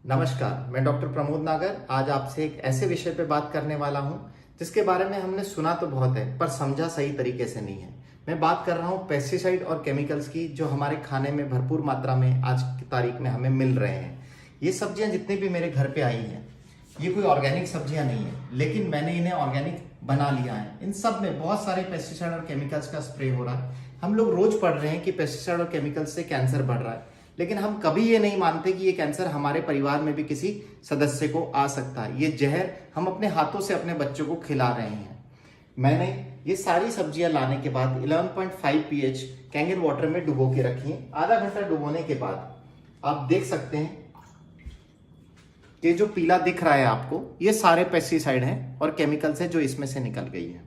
नमस्कार, मैं डॉक्टर प्रमोद नागर आज आपसे एक ऐसे विषय पे बात करने वाला हूं जिसके बारे में हमने सुना तो बहुत है पर समझा सही तरीके से नहीं है। मैं बात कर रहा हूं पेस्टिसाइड और केमिकल्स की जो हमारे खाने में भरपूर मात्रा में आज की तारीख में हमें मिल रहे हैं। ये सब्जियां जितनी भी मेरे घर पे आई हैं ये कोई ऑर्गेनिक सब्जियां नहीं है, लेकिन मैंने इन्हें ऑर्गेनिक बना लिया है। इन सब में बहुत सारे पेस्टिसाइड और केमिकल्स का स्प्रे हो रहा है। हम लोग रोज पढ़ रहे हैं कि पेस्टिसाइड और केमिकल्स से कैंसर बढ़ रहा है, लेकिन हम कभी ये नहीं मानते कि ये कैंसर हमारे परिवार में भी किसी सदस्य को आ सकता है। ये जहर हम अपने हाथों से अपने बच्चों को खिला रहे हैं। मैंने ये सारी सब्जियां लाने के बाद 11.5 pH कैंगन वाटर में डुबो के रखी है। आधा घंटा डुबोने के बाद आप देख सकते हैं कि जो पीला दिख रहा है आपको, ये सारे पेस्टिसाइड हैं और केमिकल्स हैं जो इसमें से निकल गई है।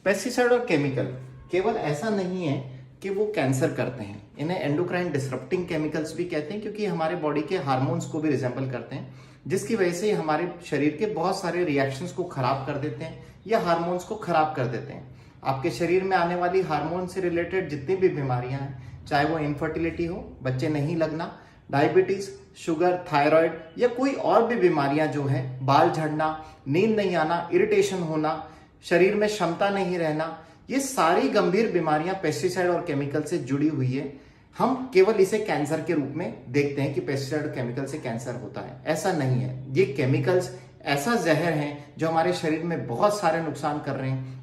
पेस्टिसाइड और केमिकल केवल ऐसा नहीं है कि वो कैंसर करते हैं, इन्हें एंडोक्राइन डिसरप्टिंग केमिकल्स भी कहते हैं क्योंकि हमारे बॉडी के हार्मोन्स को भी रिजेंबल करते हैं, जिसकी वजह से हमारे शरीर के बहुत सारे रिएक्शंस को खराब कर देते हैं या हार्मोन्स को खराब कर देते हैं। आपके शरीर में आने वाली हार्मोन से रिलेटेड जितनी भी बीमारियां हैं, चाहे वो इनफर्टिलिटी हो, बच्चे नहीं लगना, डायबिटीज, शुगर, थायराइड या कोई और भी बीमारियां जो है, बाल झड़ना, नींद नहीं आना, इरिटेशन होना, शरीर में क्षमता नहीं रहना, ये सारी गंभीर बीमारियां पेस्टिसाइड और केमिकल से जुड़ी हुई है। हम केवल इसे कैंसर के रूप में देखते हैं कि पेस्टिसाइड और केमिकल से कैंसर होता है, ऐसा नहीं है। ये केमिकल्स ऐसा जहर है जो हमारे शरीर में बहुत सारे नुकसान कर रहे हैं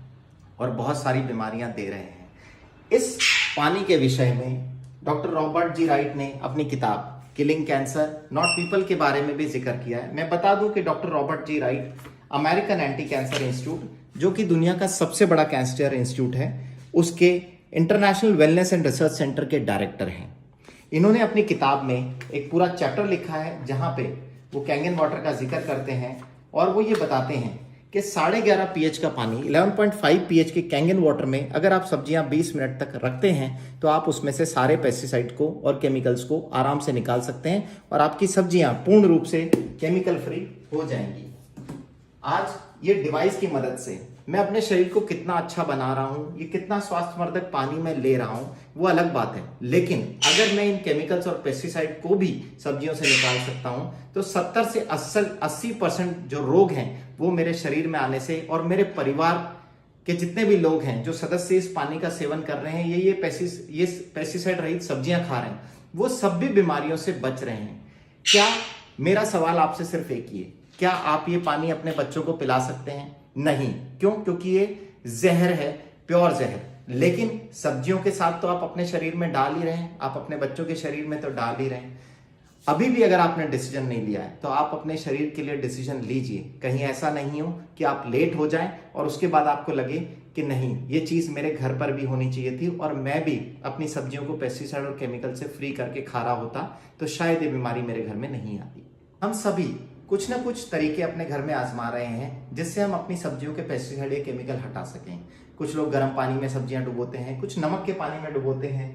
और बहुत सारी बीमारियां दे रहे हैं। इस पानी के विषय में डॉक्टर रॉबर्ट जी राइट ने अपनी किताब किलिंग कैंसर नॉट पीपल के बारे में भी जिक्र किया है। मैं बता दूं कि doctor Robert G Wright American anti cancer institute, जो कि दुनिया का सबसे बड़ा कैंसर इंस्टीट्यूट है, उसके international wellness and research centre के डायरेक्टर हैं। इन्होंने अपनी किताब में एक पूरा चैप्टर लिखा है जहां पे वो कैंगन वाटर का जिक्र करते हैं और वो ये बताते हैं कि 11.5 pH का पानी 11.5 pH के कैंगन वाटर में अगर आप सब्जियां 20 मिनट तक रखते हैं तो आप उसमें से सारे पेस्टिसाइड को और केमिकल्स को आराम से निकाल सकते हैं और आपकी सब्जियां पूर्ण रूप से केमिकल फ्री हो जाएंगी। आज ये डिवाइस की मदद से मैं अपने शरीर को कितना अच्छा बना रहा हूं, ये कितना स्वास्थ्यवर्धक पानी में ले रहा हूं, वो अलग बात है, लेकिन अगर मैं इन केमिकल्स और पेस्टिसाइड को भी सब्जियों से निकाल सकता हूं तो 70 से 80% जो रोग हैं वो मेरे शरीर में आने से और मेरे परिवार के जितने भी लोग हैं जो सदस्य इस पानी का सेवन कर रहे हैं, ये पेस्टिसाइड रहित सब्जियां खा रहे हैं, वो सब भी बीमारियों से बच रहे हैं। क्या मेरा सवाल आपसे सिर्फ एक ही है, क्या आप ये पानी अपने बच्चों को पिला सकते हैं? नहीं। क्यों? क्योंकि ये जहर है, प्योर जहर। लेकिन सब्जियों के साथ तो आप अपने शरीर में डाल ही रहे हैं, आप अपने बच्चों के शरीर में तो डाल ही रहे हैं। अभी भी अगर आपने डिसीजन नहीं लिया है तो आप अपने शरीर के लिए डिसीजन लीजिए। कहीं ऐसा नहीं हो कि आप लेट हो जाएं और उसके बाद आपको लगे कि नहीं, ये चीज मेरे घर पर भी होनी चाहिए थी और मैं भी अपनी सब्जियों को पेस्टिसाइड और केमिकल से फ्री करके खा रहा होता तो शायद ये बीमारी मेरे घर में नहीं आती। हम सभी कुछ ना कुछ तरीके अपने घर में आजमा रहे हैं जिससे हम अपनी सब्जियों के पेस्टिसाइड या केमिकल हटा सकें। कुछ लोग गर्म पानी में सब्जियां डुबोते हैं, कुछ नमक के पानी में डुबोते हैं,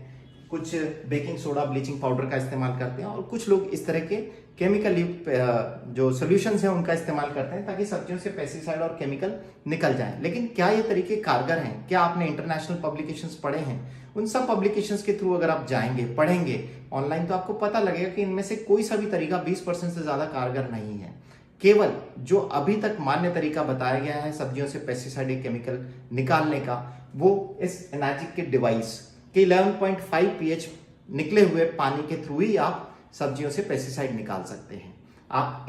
कुछ बेकिंग सोडा, ब्लीचिंग पाउडर का इस्तेमाल करते हैं और कुछ लोग इस तरह के केमिकल युक्त जो सॉल्यूशंस हैं उनका इस्तेमाल करते हैं ताकि सब्जियों से पेस्टिसाइड और केमिकल निकल जाएं। लेकिन क्या ये तरीके कारगर हैं? क्या आपने इंटरनेशनल पब्लिकेशंस पढ़े हैं? उन सब पब्लिकेशंस के थ्रू अगर आप जाएंगे, पढ़ेंगे ऑनलाइन, तो आपको पता लगेगा कि इनमें से कोई सा भी तरीका 20% से ज्यादा कारगर नहीं है। केवल जो अभी तक मान्य तरीका बताया गया है सब्जियों से पेस्टिसाइड या केमिकल निकालने का, वो इस एनाजिक के डिवाइस के 11.5 pH निकले हुए पानी के थ्रू ही आप सब्जियों से पेस्टिसाइड निकाल सकते हैं। आप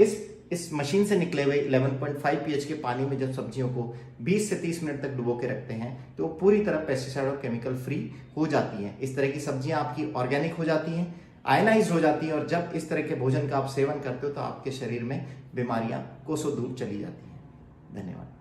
इस मशीन से निकले हुए 11.5 pH के पानी में जब सब्जियों को 20 से 30 मिनट तक डुबो के रखते हैं तो पूरी तरह पेस्टिसाइड और केमिकल फ्री हो जाती हैं। इस तरह की सब्जियां आपकी ऑर्गेनिक हो जाती हैं, आयनाइज हो जाती है और जब इस तरह के भोजन का आप सेवन करते हो तो आपके शरीर में बीमारियां कोसों दूर चली जाती हैं। धन्यवाद।